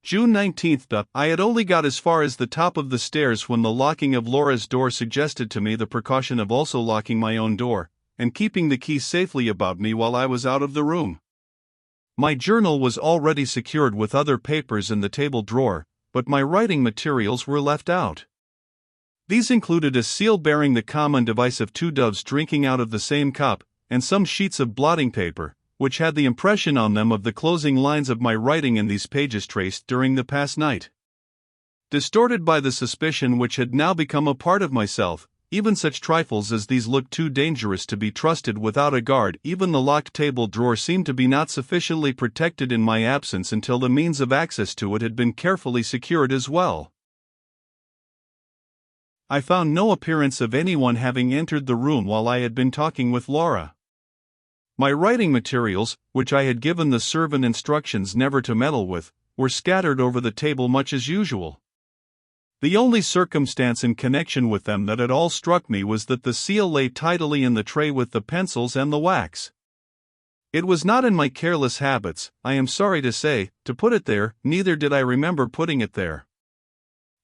June 19th. I had only got as far as the top of the stairs when the locking of Laura's door suggested to me the precaution of also locking my own door, and keeping the key safely about me while I was out of the room. My journal was already secured with other papers in the table drawer, but my writing materials were left out. These included a seal bearing the common device of two doves drinking out of the same cup, and some sheets of blotting paper, which had the impression on them of the closing lines of my writing in these pages traced during the past night. Distorted by the suspicion which had now become a part of myself, even such trifles as these looked too dangerous to be trusted without a guard. Even the locked table drawer seemed to be not sufficiently protected in my absence until the means of access to it had been carefully secured as well. I found no appearance of anyone having entered the room while I had been talking with Laura. My writing materials, which I had given the servant instructions never to meddle with, were scattered over the table much as usual. The only circumstance in connection with them that at all struck me was that the seal lay tidily in the tray with the pencils and the wax. It was not in my careless habits, I am sorry to say, to put it there, neither did I remember putting it there.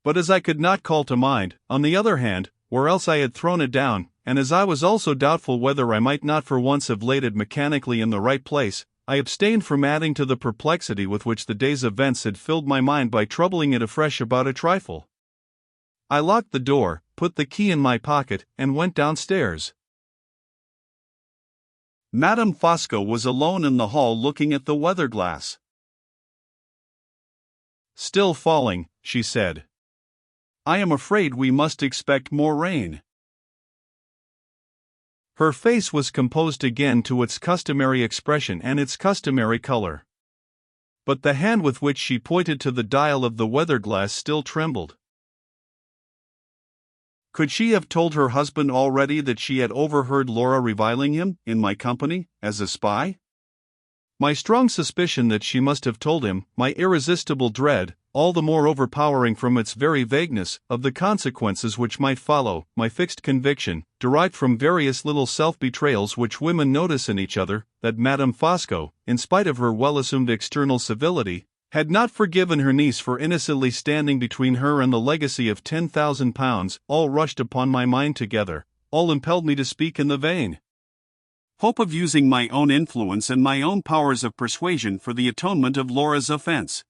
But as I could not call to mind, on the other hand, where else I had thrown it down, and as I was also doubtful whether I might not for once have laid it mechanically in the right place, I abstained from adding to the perplexity with which the day's events had filled my mind by troubling it afresh about a trifle. I locked the door, put the key in my pocket, and went downstairs. Madame Fosco was alone in the hall looking at the weather glass. "Still falling," she said. "I am afraid we must expect more rain." Her face was composed again to its customary expression and its customary color. But the hand with which she pointed to the dial of the weather glass still trembled. Could she have told her husband already that she had overheard Laura reviling him, in my company, as a spy? My strong suspicion that she must have told him, my irresistible dread, all the more overpowering from its very vagueness, of the consequences which might follow, my fixed conviction, derived from various little self-betrayals which women notice in each other, that Madame Fosco, in spite of her well-assumed external civility, had not forgiven her niece for innocently standing between her and the legacy of £10,000, all rushed upon my mind together, all impelled me to speak in the vain hope of using my own influence and my own powers of persuasion for the atonement of Laura's offense.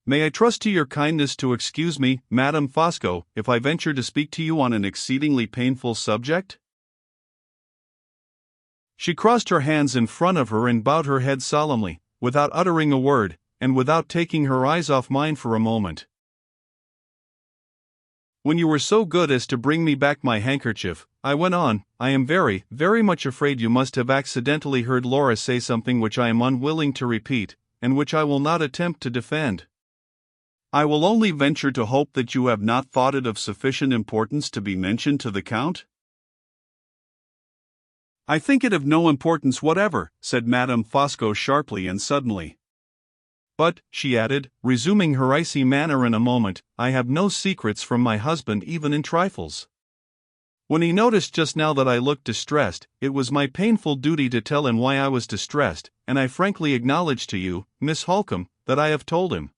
"May I trust to your kindness to excuse me, Madame Fosco, if I venture to speak to you on an exceedingly painful subject?" She crossed her hands in front of her and bowed her head solemnly, without uttering a word, and without taking her eyes off mine for a moment. "When you were so good as to bring me back my handkerchief," I went on, "I am very, very much afraid you must have accidentally heard Laura say something which I am unwilling to repeat, and which I will not attempt to defend. I will only venture to hope that you have not thought it of sufficient importance to be mentioned to the Count." "I think it of no importance whatever," said Madame Fosco sharply and suddenly. "But," she added, resuming her icy manner in a moment, "I have no secrets from my husband even in trifles. When he noticed just now that I looked distressed, it was my painful duty to tell him why I was distressed, and I frankly acknowledge to you, Miss Holcombe, that I have told him."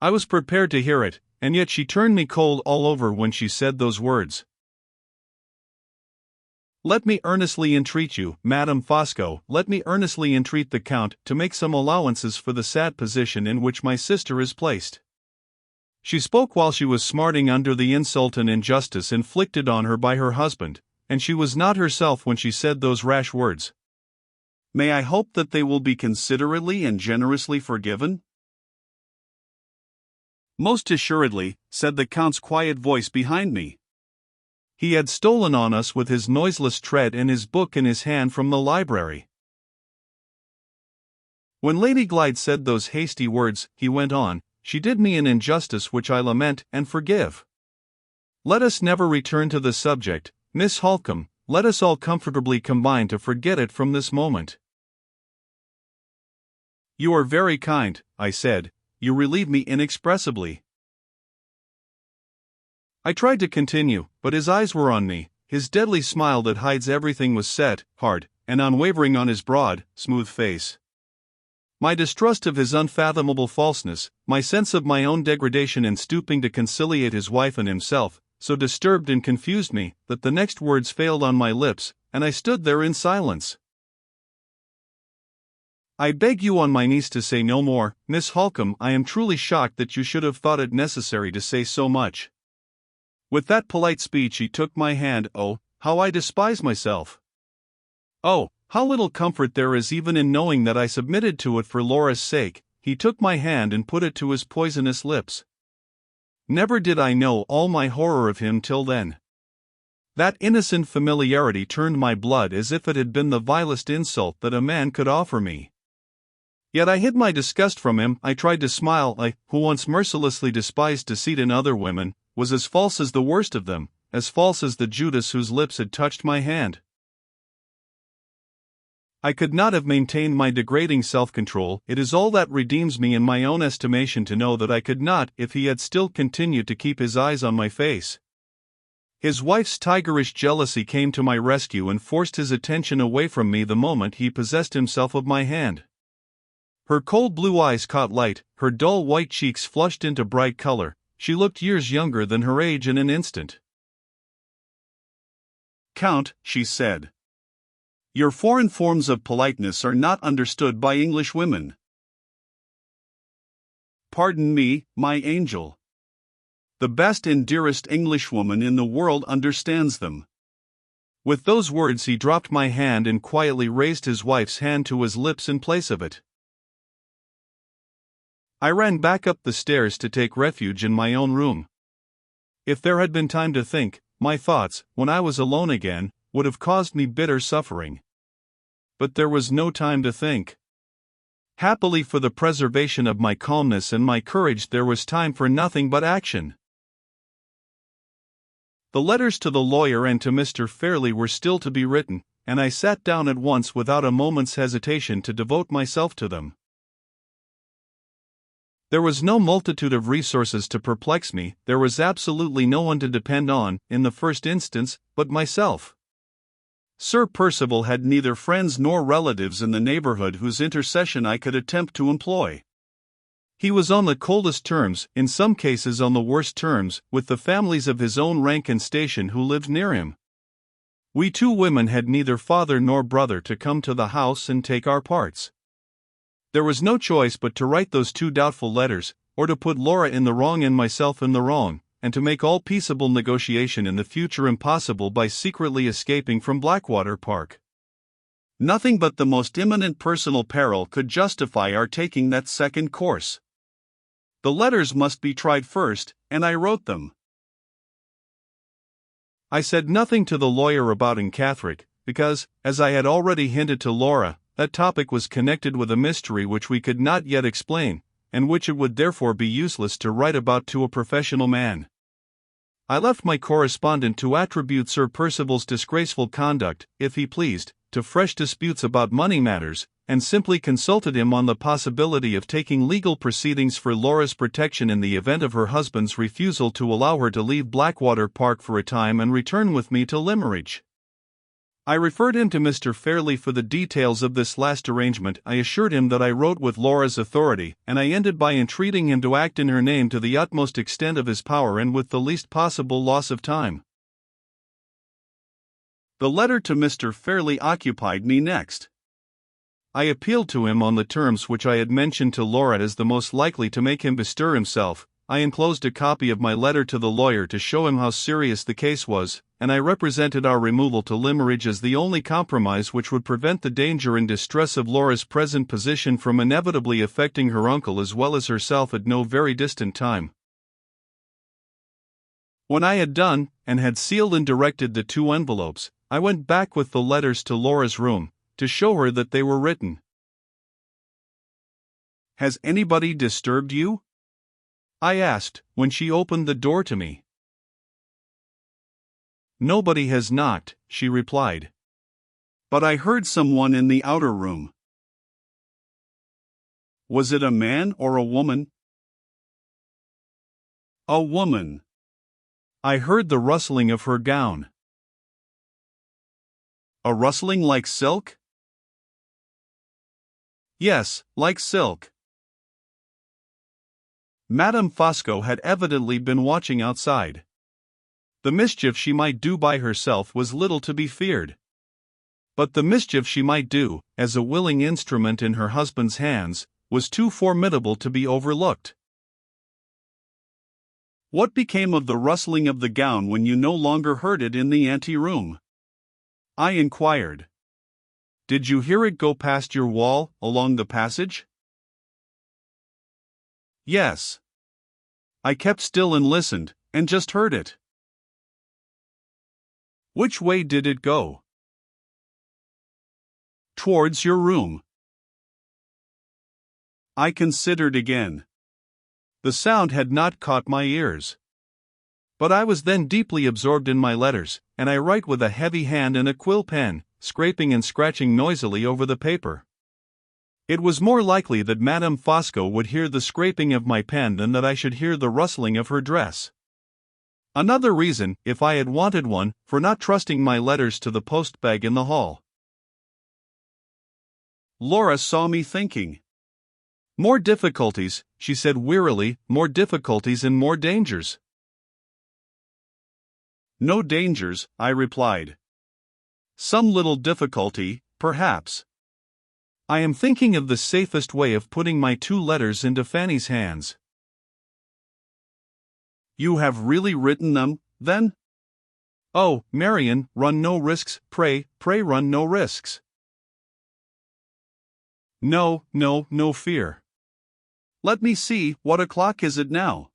I was prepared to hear it, and yet she turned me cold all over when she said those words. "Let me earnestly entreat you, Madame Fosco, let me earnestly entreat the Count to make some allowances for the sad position in which my sister is placed." She spoke while she was smarting under the insult and injustice inflicted on her by her husband, and she was not herself when she said those rash words. "May I hope that they will be considerately and generously forgiven?" "Most assuredly," said the Count's quiet voice behind me. He had stolen on us with his noiseless tread and his book in his hand from the library. "When Lady Glyde said those hasty words," he went on, "she did me an injustice which I lament and forgive. Let us never return to the subject, Miss Holcombe, let us all comfortably combine to forget it from this moment." "You are very kind," I said, "you relieve me inexpressibly." I tried to continue, but his eyes were on me, his deadly smile that hides everything was set, hard, and unwavering on his broad, smooth face. My distrust of his unfathomable falseness, my sense of my own degradation in stooping to conciliate his wife and himself, so disturbed and confused me that the next words failed on my lips, and I stood there in silence. "I beg you on my knees to say no more, Miss Holcombe. I am truly shocked that you should have thought it necessary to say so much." With that polite speech he took my hand. Oh, how I despise myself! Oh, how little comfort there is even in knowing that I submitted to it for Laura's sake. He took my hand and put it to his poisonous lips. Never did I know all my horror of him till then. That innocent familiarity turned my blood as if it had been the vilest insult that a man could offer me. Yet I hid my disgust from him. I tried to smile. I, who once mercilessly despised deceit in other women, was as false as the worst of them, as false as the Judas whose lips had touched my hand. I could not have maintained my degrading self-control. It is all that redeems me in my own estimation to know that I could not if he had still continued to keep his eyes on my face. His wife's tigerish jealousy came to my rescue and forced his attention away from me the moment he possessed himself of my hand. Her cold blue eyes caught light, her dull white cheeks flushed into bright color. She looked years younger than her age in an instant. "Count," she said, "your foreign forms of politeness are not understood by English women." "Pardon me, my angel. The best and dearest Englishwoman in the world understands them." With those words he dropped my hand and quietly raised his wife's hand to his lips in place of it. I ran back up the stairs to take refuge in my own room. If there had been time to think, my thoughts, when I was alone again, would have caused me bitter suffering. But there was no time to think. Happily for the preservation of my calmness and my courage, there was time for nothing but action. The letters to the lawyer and to Mr. Fairley were still to be written, and I sat down at once without a moment's hesitation to devote myself to them. There was no multitude of resources to perplex me. There was absolutely no one to depend on, in the first instance, but myself. Sir Percival had neither friends nor relatives in the neighborhood whose intercession I could attempt to employ. He was on the coldest terms, in some cases on the worst terms, with the families of his own rank and station who lived near him. We two women had neither father nor brother to come to the house and take our parts. There was no choice but to write those two doubtful letters, or to put Laura in the wrong and myself in the wrong, and to make all peaceable negotiation in the future impossible by secretly escaping from Blackwater Park. Nothing but the most imminent personal peril could justify our taking that second course. The letters must be tried first, and I wrote them. I said nothing to the lawyer about Catherine, because, as I had already hinted to Laura, that topic was connected with a mystery which we could not yet explain, and which it would therefore be useless to write about to a professional man. I left my correspondent to attribute Sir Percival's disgraceful conduct, if he pleased, to fresh disputes about money matters, and simply consulted him on the possibility of taking legal proceedings for Laura's protection in the event of her husband's refusal to allow her to leave Blackwater Park for a time and return with me to Limmeridge. I referred him to Mr. Fairley for the details of this last arrangement. I assured him that I wrote with Laura's authority, and I ended by entreating him to act in her name to the utmost extent of his power and with the least possible loss of time. The letter to Mr. Fairley occupied me next. I appealed to him on the terms which I had mentioned to Laura as the most likely to make him bestir himself. I enclosed a copy of my letter to the lawyer to show him how serious the case was, and I represented our removal to Limmeridge as the only compromise which would prevent the danger and distress of Laura's present position from inevitably affecting her uncle as well as herself at no very distant time. When I had done, and had sealed and directed the two envelopes, I went back with the letters to Laura's room, to show her that they were written. "Has anybody disturbed you?" I asked, when she opened the door to me. "Nobody has knocked," she replied. "But I heard someone in the outer room." "Was it a man or a woman?" "A woman. I heard the rustling of her gown." "A rustling like silk?" Yes, like silk. Madame Fosco had evidently been watching outside. The mischief she might do by herself was little to be feared. But the mischief she might do, as a willing instrument in her husband's hands, was too formidable to be overlooked. What became of the rustling of the gown when you no longer heard it in the ante-room? I inquired. Did you hear it go past your wall, along the passage? Yes. I kept still and listened, and just heard it. Which way did it go? Towards your room. I considered again. The sound had not caught my ears. But I was then deeply absorbed in my letters, and I write with a heavy hand and a quill pen, scraping and scratching noisily over the paper. It was more likely that Madame Fosco would hear the scraping of my pen than that I should hear the rustling of her dress. Another reason, if I had wanted one, for not trusting my letters to the post-bag in the hall. Laura saw me thinking. More difficulties, she said wearily, more difficulties and more dangers. No dangers, I replied. Some little difficulty, perhaps. I am thinking of the safest way of putting my 2 letters into Fanny's hands. You have really written them, then? Oh, Marian, run no risks, pray run no risks. No fear. Let me see, what o'clock is it now?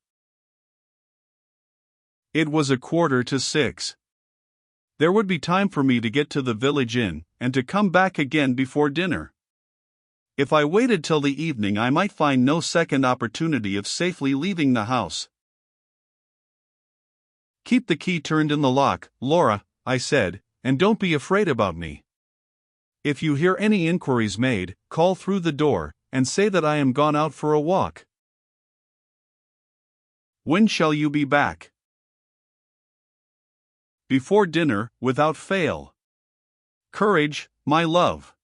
It was 5:45. There would be time for me to get to the village inn, and to come back again before dinner. If I waited till the evening I might find no second opportunity of safely leaving the house. Keep the key turned in the lock, Laura, I said, and don't be afraid about me. If you hear any inquiries made, call through the door, and say that I am gone out for a walk. When shall you be back? Before dinner, without fail. Courage, my love.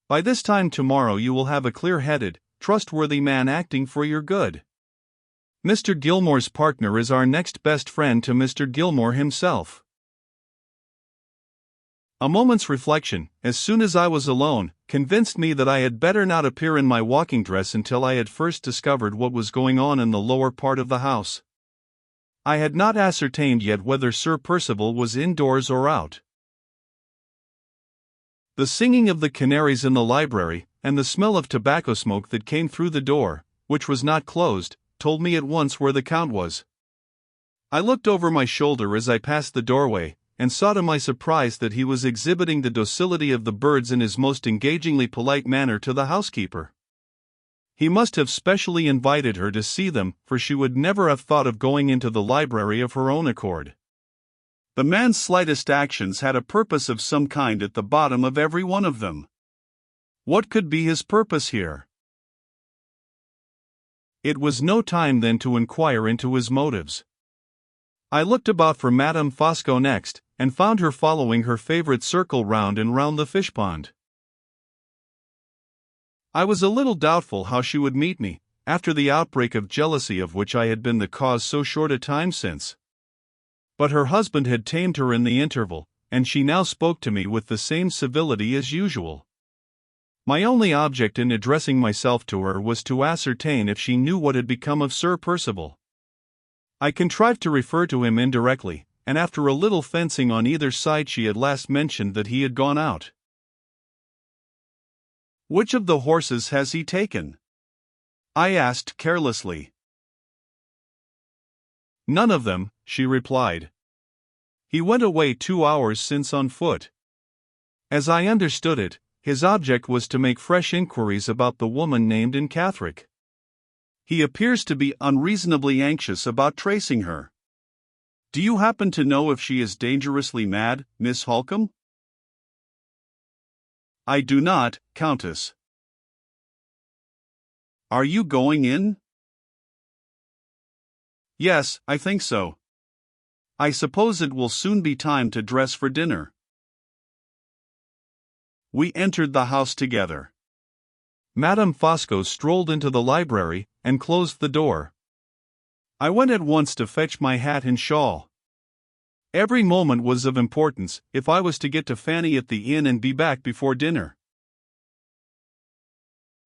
By this time tomorrow you will have a clear-headed, trustworthy man acting for your good. Mr. Gilmore's partner is our next best friend to Mr. Gilmore himself. A moment's reflection, as soon as I was alone, convinced me that I had better not appear in my walking dress until I had first discovered what was going on in the lower part of the house. I had not ascertained yet whether Sir Percival was indoors or out. The singing of the canaries in the library, and the smell of tobacco smoke that came through the door, which was not closed, told me at once where the Count was. I looked over my shoulder as I passed the doorway, and saw to my surprise that he was exhibiting the docility of the birds in his most engagingly polite manner to the housekeeper. He must have specially invited her to see them, for she would never have thought of going into the library of her own accord. The man's slightest actions had a purpose of some kind at the bottom of every one of them. What could be his purpose here? It was no time then to inquire into his motives. I looked about for Madame Fosco next, and found her following her favorite circle round and round the fish-pond. I was a little doubtful how she would meet me, after the outbreak of jealousy of which I had been the cause so short a time since. But her husband had tamed her in the interval, and she now spoke to me with the same civility as usual. My only object in addressing myself to her was to ascertain if she knew what had become of Sir Percival. I contrived to refer to him indirectly, and after a little fencing on either side she at last mentioned that he had gone out. Which of the horses has he taken? I asked carelessly. None of them, she replied. He went away 2 hours since on foot. As I understood it, his object was to make fresh inquiries about the woman named in Catherick. He appears to be unreasonably anxious about tracing her. Do you happen to know if she is dangerously mad, Miss Holcombe? I do not, Countess. Are you going in? Yes, I think so. I suppose it will soon be time to dress for dinner. We entered the house together. Madame Fosco strolled into the library and closed the door. I went at once to fetch my hat and shawl. Every moment was of importance if I was to get to Fanny at the inn and be back before dinner.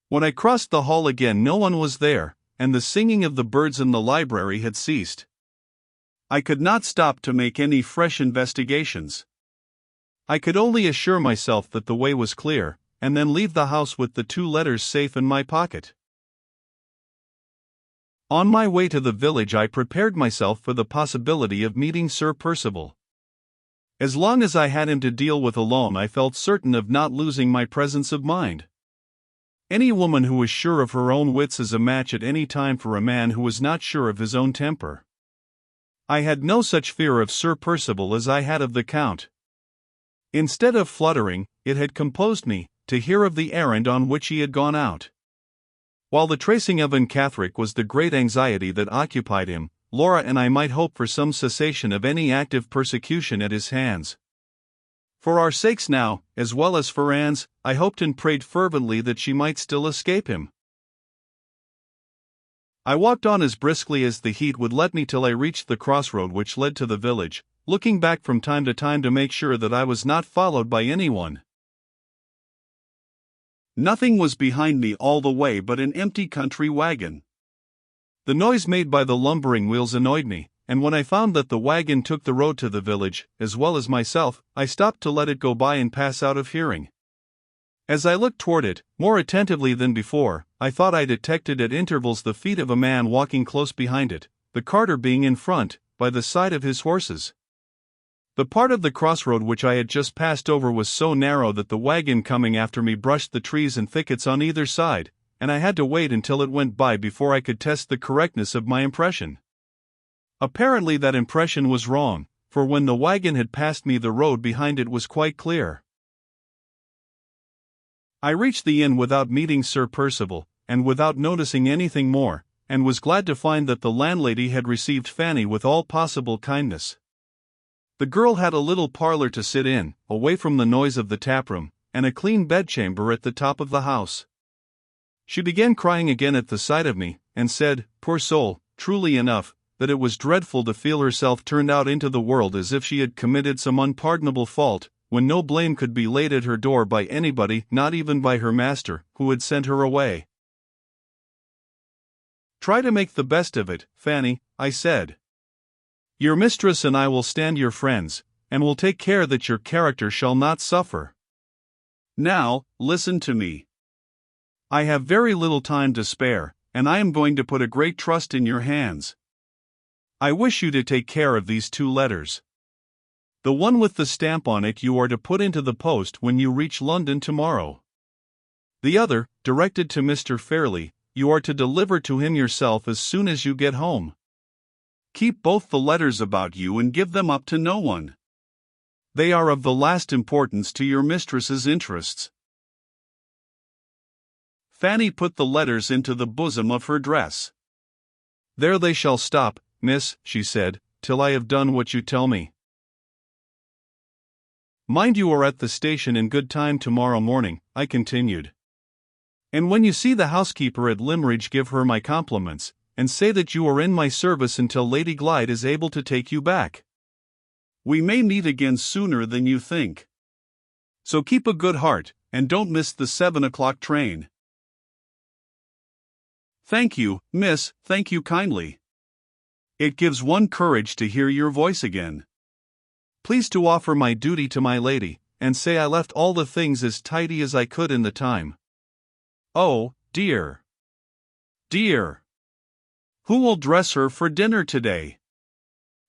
When I crossed the hall again, no one was there, and the singing of the birds in the library had ceased. I could not stop to make any fresh investigations. I could only assure myself that the way was clear, and then leave the house with the 2 letters safe in my pocket. On my way to the village, I prepared myself for the possibility of meeting Sir Percival. As long as I had him to deal with alone, I felt certain of not losing my presence of mind. Any woman who is sure of her own wits is a match at any time for a man who is not sure of his own temper. I had no such fear of Sir Percival as I had of the Count. Instead of fluttering, it had composed me to hear of the errand on which he had gone out. While the tracing of Catherick was the great anxiety that occupied him, Laura and I might hope for some cessation of any active persecution at his hands. For our sakes now, as well as for Anne's, I hoped and prayed fervently that she might still escape him. I walked on as briskly as the heat would let me till I reached the crossroad which led to the village, looking back from time to time to make sure that I was not followed by anyone. Nothing was behind me all the way but an empty country wagon. The noise made by the lumbering wheels annoyed me, and when I found that the wagon took the road to the village, as well as myself, I stopped to let it go by and pass out of hearing. As I looked toward it, more attentively than before, I thought I detected at intervals the feet of a man walking close behind it, the carter being in front, by the side of his horses. The part of the crossroad which I had just passed over was so narrow that the wagon coming after me brushed the trees and thickets on either side, and I had to wait until it went by before I could test the correctness of my impression. Apparently that impression was wrong, for when the wagon had passed me the road behind it was quite clear. I reached the inn without meeting Sir Percival, and without noticing anything more, and was glad to find that the landlady had received Fanny with all possible kindness. The girl had a little parlor to sit in, away from the noise of the taproom, and a clean bedchamber at the top of the house. She began crying again at the sight of me, and said, poor soul, truly enough, that it was dreadful to feel herself turned out into the world as if she had committed some unpardonable fault, when no blame could be laid at her door by anybody, not even by her master, who had sent her away. Try to make the best of it, Fanny, I said. Your mistress and I will stand your friends, and will take care that your character shall not suffer. Now, listen to me. I have very little time to spare, and I am going to put a great trust in your hands. I wish you to take care of these 2 letters. The one with the stamp on it you are to put into the post when you reach London tomorrow. The other, directed to Mr. Fairley, you are to deliver to him yourself as soon as you get home. Keep both the letters about you and give them up to no one. They are of the last importance to your mistress's interests. Fanny put the letters into the bosom of her dress. There they shall stop, miss, she said, till I have done what you tell me. Mind you are at the station in good time tomorrow morning, I continued. And when you see the housekeeper at Limmeridge, give her my compliments, and say that you are in my service until Lady Glyde is able to take you back. We may meet again sooner than you think. So keep a good heart, and don't miss the 7 o'clock train. Thank you, miss, thank you kindly. It gives one courage to hear your voice again. Please to offer my duty to my lady, and say I left all the things as tidy as I could in the time. Oh, dear. Dear. Who will dress her for dinner today?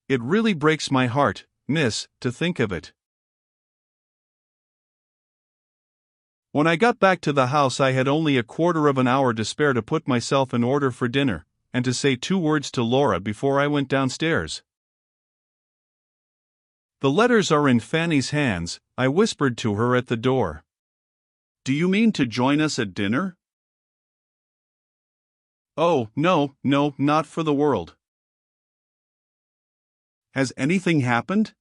It really breaks my heart, miss, to think of it. When I got back to the house I had only a quarter of an hour to spare to put myself in order for dinner, and to say 2 words to Laura before I went downstairs. The letters are in Fanny's hands, I whispered to her at the door. Do you mean to join us at dinner? Oh, no, not for the world. Has anything happened?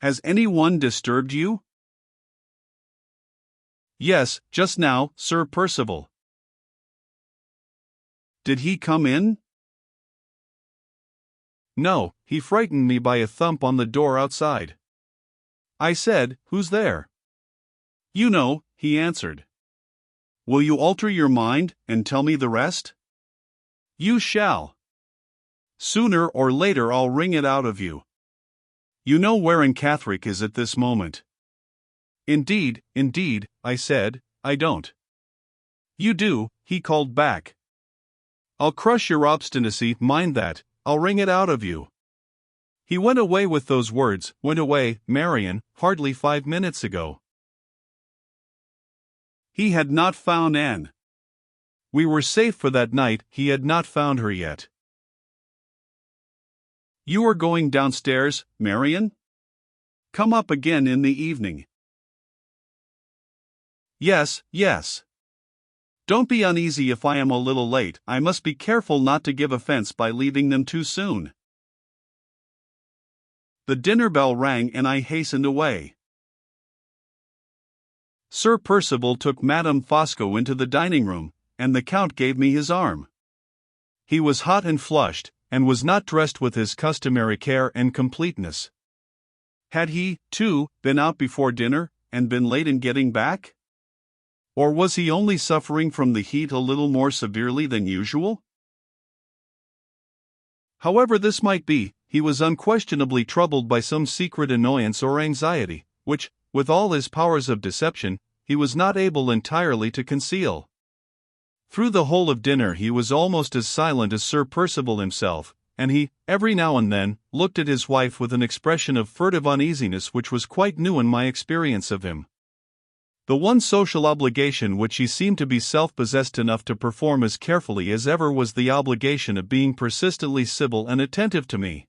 Has anyone disturbed you? Yes, just now, Sir Percival. Did he come in? No, he frightened me by a thump on the door outside. I said, "Who's there?" "You know," he answered. "Will you alter your mind and tell me the rest?" "You shall. Sooner or later I'll wring it out of you. You know where Catherick is at this moment." Indeed, I said, "I don't." "You do," he called back. "I'll crush your obstinacy, mind that, I'll wring it out of you." He went away with those words, went away, Marion, hardly 5 minutes ago. He had not found Anne. We were safe for that night, he had not found her yet. "You are going downstairs, Marion? Come up again in the evening." Yes. Don't be uneasy if I am a little late. I must be careful not to give offense by leaving them too soon. The dinner bell rang and I hastened away. Sir Percival took Madame Fosco into the dining room, and the Count gave me his arm. He was hot and flushed, and was not dressed with his customary care and completeness. Had he, too, been out before dinner, and been late in getting back? Or was he only suffering from the heat a little more severely than usual? However this might be, he was unquestionably troubled by some secret annoyance or anxiety, which, with all his powers of deception, he was not able entirely to conceal. Through the whole of dinner he was almost as silent as Sir Percival himself, and he, every now and then, looked at his wife with an expression of furtive uneasiness which was quite new in my experience of him. The one social obligation which he seemed to be self-possessed enough to perform as carefully as ever was the obligation of being persistently civil and attentive to me.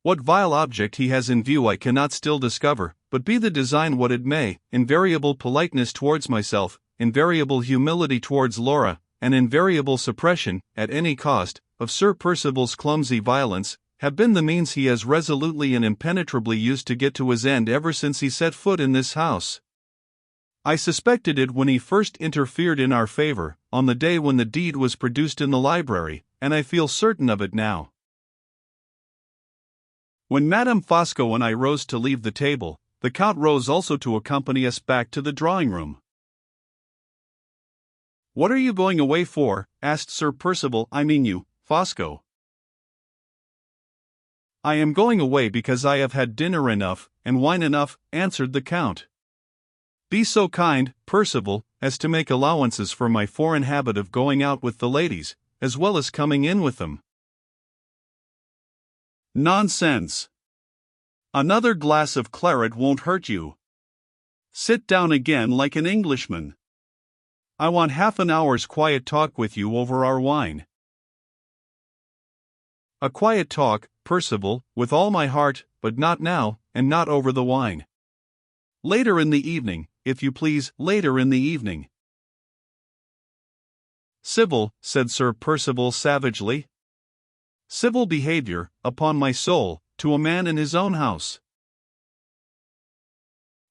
What vile object he has in view I cannot still discover, but be the design what it may, invariable politeness towards myself, invariable humility towards Laura, and invariable suppression, at any cost, of Sir Percival's clumsy violence, have been the means he has resolutely and impenetrably used to get to his end ever since he set foot in this house. I suspected it when he first interfered in our favor, on the day when the deed was produced in the library, and I feel certain of it now. When Madame Fosco and I rose to leave the table, the Count rose also to accompany us back to the drawing-room. "What are you going away for?" asked Sir Percival. "I mean you, Fosco." "I am going away because I have had dinner enough, and wine enough," answered the Count. "Be so kind, Percival, as to make allowances for my foreign habit of going out with the ladies, as well as coming in with them." "Nonsense! Another glass of claret won't hurt you. Sit down again like an Englishman. I want half an hour's quiet talk with you over our wine." "A quiet talk, Percival, with all my heart, but not now, and not over the wine. Later in the evening, if you please, later in the evening." "Civil," said Sir Percival savagely. "Civil behavior, upon my soul, to a man in his own house."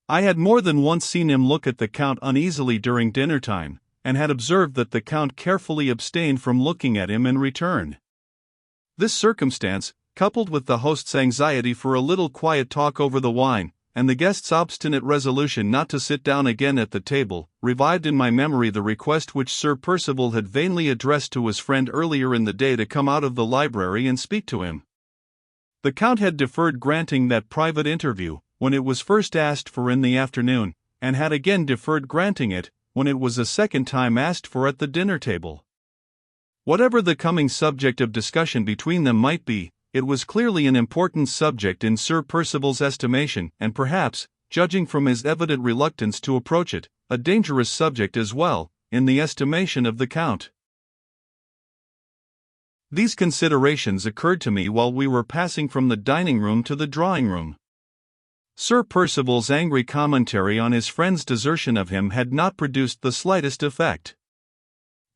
I had more than once seen him look at the Count uneasily during dinner time, and had observed that the Count carefully abstained from looking at him in return. This circumstance, coupled with the host's anxiety for a little quiet talk over the wine, and the guest's obstinate resolution not to sit down again at the table, revived in my memory the request which Sir Percival had vainly addressed to his friend earlier in the day to come out of the library and speak to him. The Count had deferred granting that private interview, when it was first asked for in the afternoon, and had again deferred granting it, when it was a second time asked for at the dinner table. Whatever the coming subject of discussion between them might be, it was clearly an important subject in Sir Percival's estimation, and perhaps, judging from his evident reluctance to approach it, a dangerous subject as well, in the estimation of the Count. These considerations occurred to me while we were passing from the dining-room to the drawing-room. Sir Percival's angry commentary on his friend's desertion of him had not produced the slightest effect.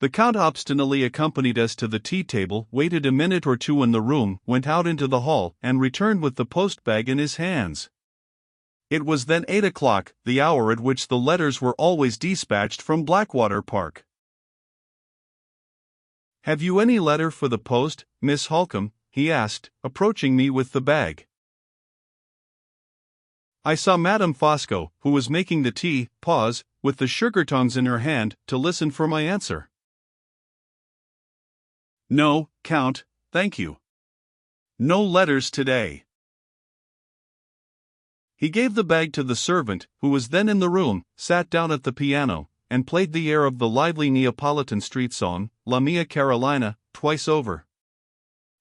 The Count obstinately accompanied us to the tea-table, waited a minute or two in the room, went out into the hall, and returned with the post-bag in his hands. It was then 8 o'clock, the hour at which the letters were always dispatched from Blackwater Park. "Have you any letter for the post, Miss Holcomb?" he asked, approaching me with the bag. I saw Madame Fosco, who was making the tea, pause, with the sugar tongs in her hand, to listen for my answer. "No, Count, thank you. No letters today." He gave the bag to the servant, who was then in the room, sat down at the piano, and played the air of the lively Neapolitan street song, La Mia Carolina, twice over.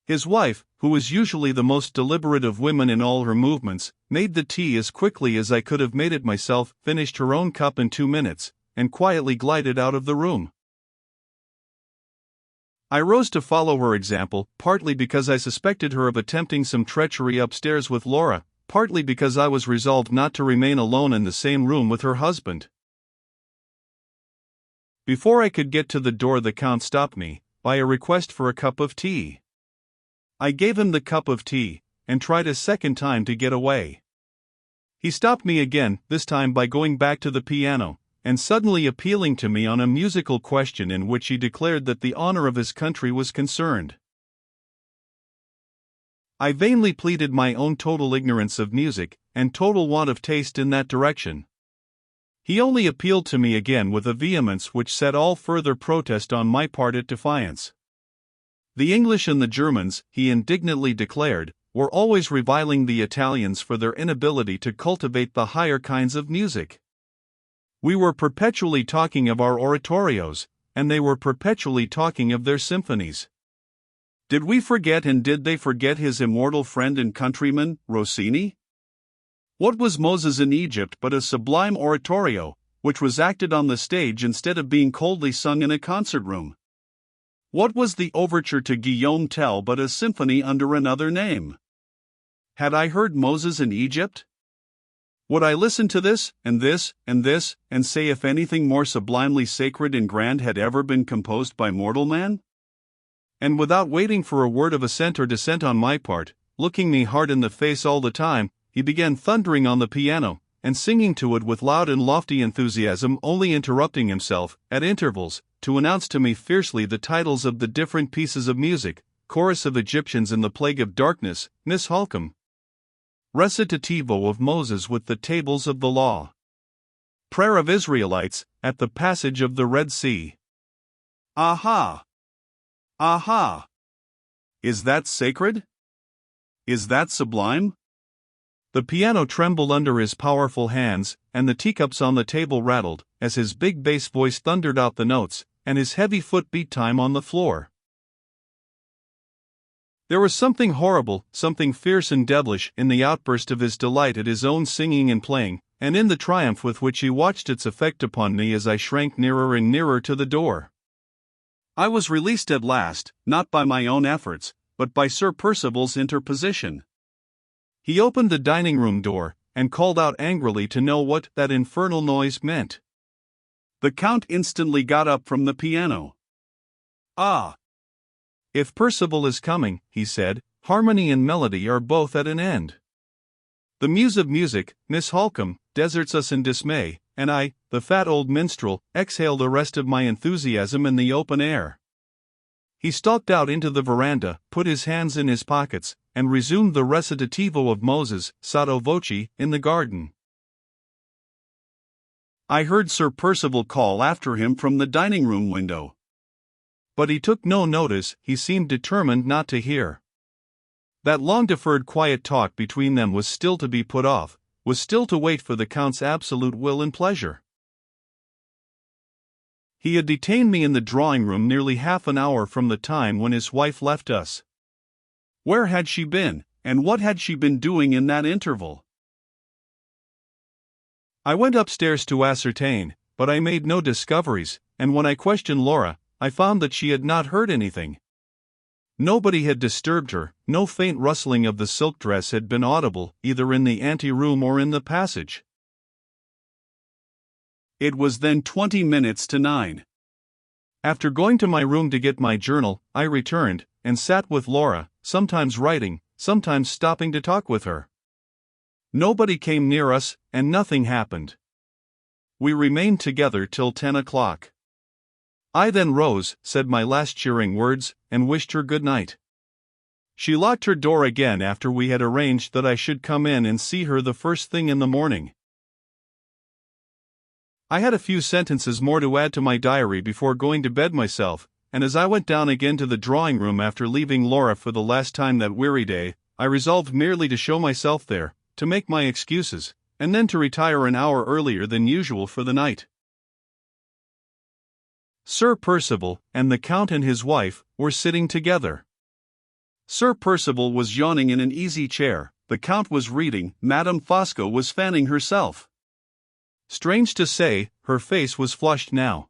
His wife, who was usually the most deliberate of women in all her movements, made the tea as quickly as I could have made it myself, finished her own cup in 2 minutes, and quietly glided out of the room. I rose to follow her example, partly because I suspected her of attempting some treachery upstairs with Laura, partly because I was resolved not to remain alone in the same room with her husband. Before I could get to the door, the Count stopped me, by a request for a cup of tea. I gave him the cup of tea, and tried a second time to get away. He stopped me again, this time by going back to the piano, and suddenly appealing to me on a musical question in which he declared that the honor of his country was concerned. I vainly pleaded my own total ignorance of music, and total want of taste in that direction. He only appealed to me again with a vehemence which set all further protest on my part at defiance. The English and the Germans, he indignantly declared, were always reviling the Italians for their inability to cultivate the higher kinds of music. We were perpetually talking of our oratorios, and they were perpetually talking of their symphonies. Did we forget, and did they forget, his immortal friend and countryman, Rossini? What was Moses in Egypt but a sublime oratorio, which was acted on the stage instead of being coldly sung in a concert room? What was the overture to Guillaume Tell but a symphony under another name? Had I heard Moses in Egypt? Would I listen to this, and this, and this, and say if anything more sublimely sacred and grand had ever been composed by mortal man? And without waiting for a word of assent or dissent on my part, looking me hard in the face all the time, he began thundering on the piano, and singing to it with loud and lofty enthusiasm, only interrupting himself, at intervals, to announce to me fiercely the titles of the different pieces of music: Chorus of Egyptians in the Plague of Darkness, Miss Holcomb; Recitativo of Moses with the Tables of the Law; Prayer of Israelites, at the Passage of the Red Sea. Aha! Aha! Is that sacred? Is that sublime? The piano trembled under his powerful hands, and the teacups on the table rattled, as his big bass voice thundered out the notes, and his heavy foot beat time on the floor. There was something horrible, something fierce and devilish, in the outburst of his delight at his own singing and playing, and in the triumph with which he watched its effect upon me as I shrank nearer and nearer to the door. I was released at last, not by my own efforts, but by Sir Percival's interposition. He opened the dining-room door, and called out angrily to know what that infernal noise meant. The Count instantly got up from the piano. "Ah! If Percival is coming," he said, "harmony and melody are both at an end. The muse of music, Miss Holcomb, deserts us in dismay, and I, the fat old minstrel, exhale the rest of my enthusiasm in the open air." He stalked out into the veranda, put his hands in his pockets, and resumed the recitativo of Moses, sotto voce, in the garden. I heard Sir Percival call after him from the dining-room window. But he took no notice, he seemed determined not to hear. That long-deferred quiet talk between them was still to be put off, was still to wait for the Count's absolute will and pleasure. He had detained me in the drawing-room nearly half an hour from the time when his wife left us. Where had she been, and what had she been doing in that interval? I went upstairs to ascertain, but I made no discoveries, and when I questioned Laura, I found that she had not heard anything. Nobody had disturbed her, no faint rustling of the silk dress had been audible, either in the ante-room or in the passage. It was then 20 minutes to 9. After going to my room to get my journal, I returned, and sat with Laura, sometimes writing, sometimes stopping to talk with her. Nobody came near us, and nothing happened. We remained together till 10 o'clock. I then rose, said my last cheering words, and wished her good night. She locked her door again after we had arranged that I should come in and see her the first thing in the morning. I had a few sentences more to add to my diary before going to bed myself, and as I went down again to the drawing room after leaving Laura for the last time that weary day, I resolved merely to show myself there, to make my excuses, and then to retire an hour earlier than usual for the night. Sir Percival, and the Count and his wife, were sitting together. Sir Percival was yawning in an easy chair, the Count was reading, Madame Fosco was fanning herself. Strange to say, her face was flushed now.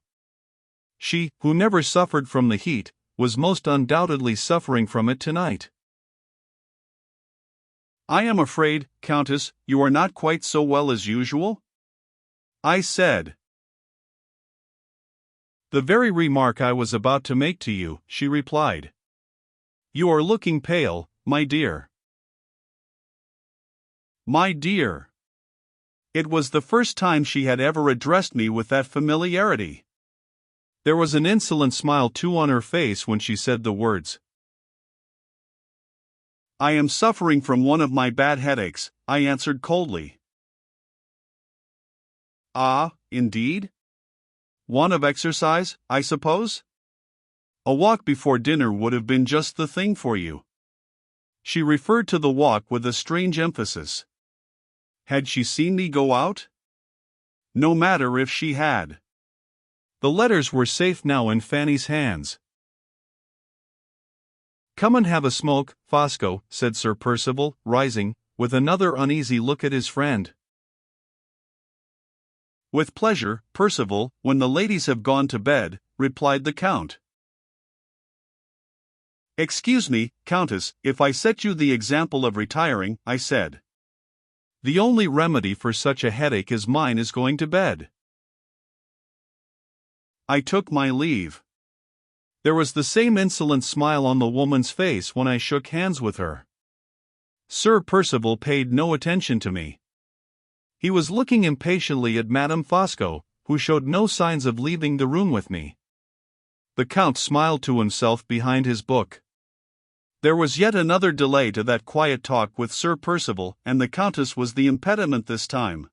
She, who never suffered from the heat, was most undoubtedly suffering from it tonight. "I am afraid, Countess, you are not quite so well as usual?" I said. "The very remark I was about to make to you," she replied. "You are looking pale, my dear." My dear. It was the first time she had ever addressed me with that familiarity. There was an insolent smile too on her face when she said the words. "I am suffering from one of my bad headaches," I answered coldly. "Ah, indeed? Want of exercise, I suppose? A walk before dinner would have been just the thing for you." She referred to the walk with a strange emphasis. Had she seen me go out? No matter if she had. The letters were safe now in Fanny's hands. "Come and have a smoke, Fosco," said Sir Percival, rising, with another uneasy look at his friend. "With pleasure, Percival, when the ladies have gone to bed," replied the Count. "Excuse me, Countess, if I set you the example of retiring," I said. "The only remedy for such a headache as mine is going to bed." I took my leave. There was the same insolent smile on the woman's face when I shook hands with her. Sir Percival paid no attention to me. He was looking impatiently at Madame Fosco, who showed no signs of leaving the room with me. The Count smiled to himself behind his book. There was yet another delay to that quiet talk with Sir Percival, and the Countess was the impediment this time.